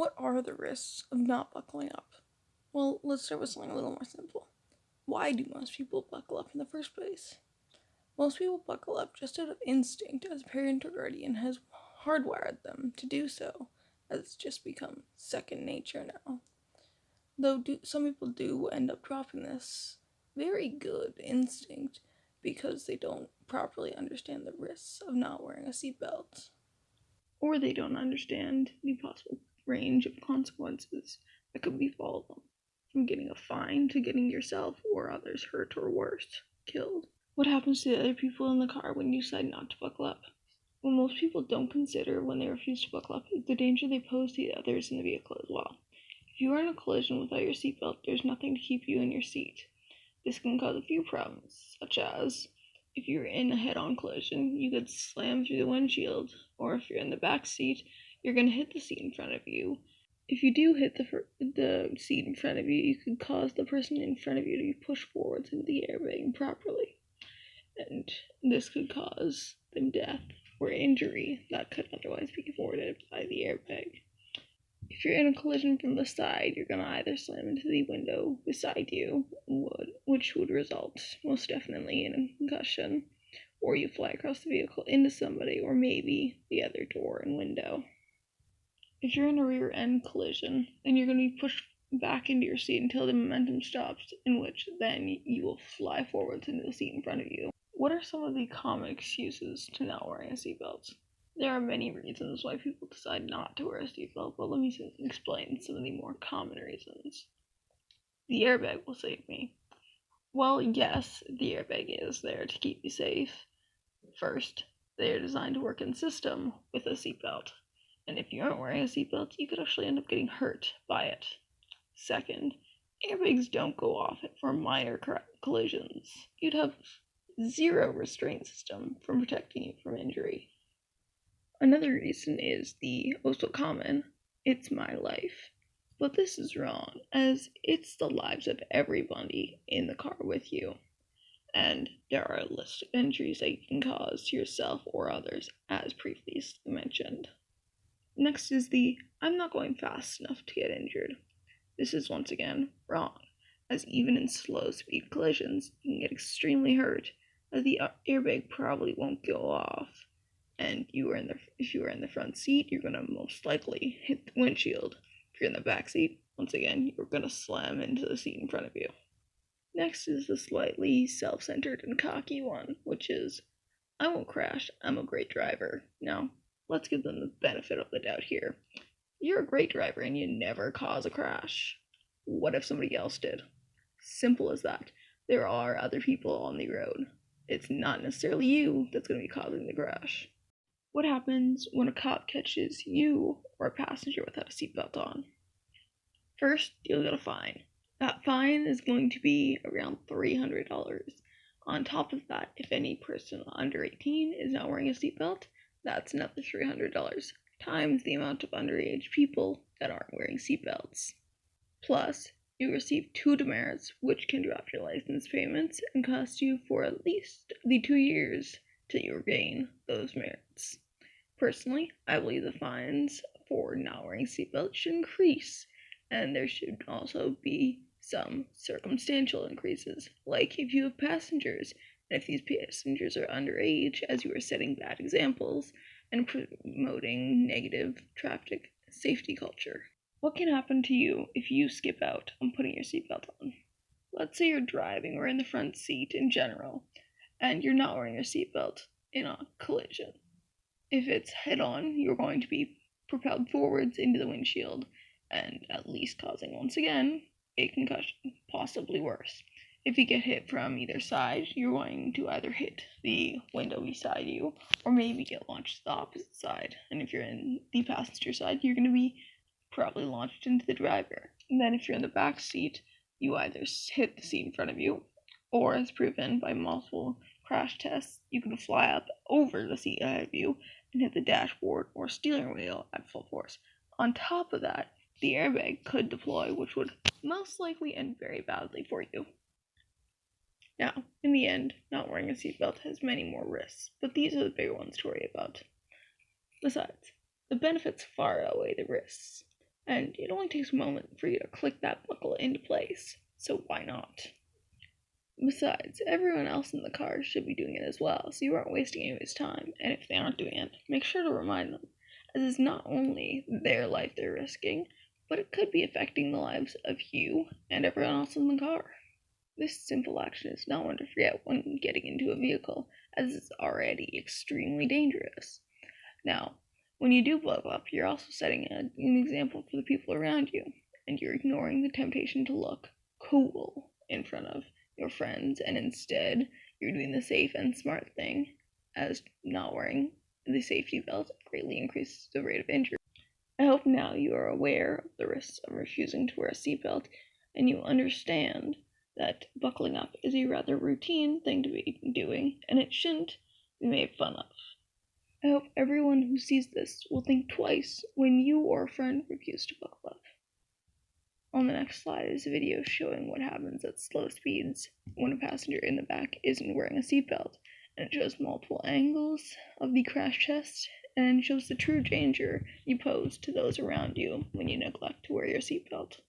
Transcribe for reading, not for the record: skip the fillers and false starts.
What are the risks of not buckling up? Well, let's start with something a little more simple. Why do most people buckle up in the first place? Most people buckle up just out of instinct, as a parent or guardian has hardwired them to do so, as it's just become second nature now. Though some people do end up dropping this very good instinct because they don't properly understand the risks of not wearing a seatbelt, or they don't understand the possible range of consequences that could befall them, from getting a fine to getting yourself or others hurt or worse, killed. What happens to the other people in the car when you decide not to buckle up? What most people don't consider when they refuse to buckle up is the danger they pose to the others in the vehicle as well. If you are in a collision without your seatbelt, there's nothing to keep you in your seat. This can cause a few problems, such as if you're in a head-on collision, you could slam through the windshield, or if you're in the back seat, you're going to hit the seat in front of you. If you do hit the seat in front of you, you could cause the person in front of you to be pushed forwards into the airbag improperly, and this could cause them death or injury that could otherwise be avoided by the airbag. If you're in a collision from the side, you're going to either slam into the window beside you, which would result most definitely in a concussion, or you fly across the vehicle into somebody, or maybe the other door and window. If you're in a rear end collision, then you're going to be pushed back into your seat until the momentum stops, in which then you will fly forwards into the seat in front of you. What are some of the common excuses to not wearing a seatbelt? There are many reasons why people decide not to wear a seatbelt, but let me explain some of the more common reasons. The airbag will save me. Well, yes, the airbag is there to keep you safe. First, they are designed to work in system with a seatbelt, and if you aren't wearing a seatbelt, you could actually end up getting hurt by it. Second, airbags don't go off for minor collisions. You'd have zero restraint system from protecting you from injury. Another reason is the also common, it's my life. But this is wrong, as it's the lives of everybody in the car with you. And there are a list of injuries that you can cause to yourself or others, as previously mentioned. Next is the, I'm not going fast enough to get injured. This is once again wrong, as even in slow speed collisions, you can get extremely hurt, as the airbag probably won't go off. And if you are in the front seat, you're going to most likely hit the windshield. If you're in the back seat, once again, you're going to slam into the seat in front of you. Next is the slightly self-centered and cocky one, which is, I won't crash, I'm a great driver. Now, let's give them the benefit of the doubt here. You're a great driver and you never cause a crash. What if somebody else did? Simple as that. There are other people on the road. It's not necessarily you that's going to be causing the crash. What happens when a cop catches you or a passenger without a seatbelt on? First, you'll get a fine. That fine is going to be around $300. On top of that, if any person under 18 is not wearing a seatbelt, that's another $300, times the amount of underage people that aren't wearing seatbelts. Plus, you receive 2 demerits, which can drop your license payments and cost you for at least the 2 years till you regain those merits. Personally, I believe the fines for not wearing seatbelts should increase, and there should also be some circumstantial increases, like if you have passengers, and if these passengers are underage, as you are setting bad examples and promoting negative traffic safety culture. What can happen to you if you skip out on putting your seatbelt on? Let's say you're driving or in the front seat in general, and you're not wearing your seatbelt in a collision. If it's head-on, you're going to be propelled forwards into the windshield, and at least causing, once again, a concussion, possibly worse. If you get hit from either side, you're going to either hit the window beside you, or maybe get launched to the opposite side. And if you're in the passenger side, you're going to be probably launched into the driver. And then if you're in the back seat, you either hit the seat in front of you, or as proven by multiple crash tests, you can fly up over the seat ahead of you and hit the dashboard or steering wheel at full force. On top of that, the airbag could deploy, which would most likely end very badly for you. Now, in the end, not wearing a seatbelt has many more risks, but these are the bigger ones to worry about. Besides, the benefits far outweigh the risks. And it only takes a moment for you to click that buckle into place, so why not? Besides, everyone else in the car should be doing it as well, so you aren't wasting anyone's time, and if they aren't doing it, make sure to remind them, as it's not only their life they're risking, but it could be affecting the lives of you and everyone else in the car. This simple action is not one to forget when getting into a vehicle, as it's already extremely dangerous. Now, when you do blow up, you're also setting an example for the people around you, and you're ignoring the temptation to look cool in front of your friends, and instead you're doing the safe and smart thing, as not wearing the safety belt greatly increases the rate of injury. I hope now you are aware of the risks of refusing to wear a seatbelt, and you understand that buckling up is a rather routine thing to be doing, and it shouldn't be made fun of. I hope everyone who sees this will think twice when you or a friend refuse to buckle up. On the next slide is a video showing what happens at slow speeds when a passenger in the back isn't wearing a seatbelt, and it shows multiple angles of the crash test and shows the true danger you pose to those around you when you neglect to wear your seatbelt.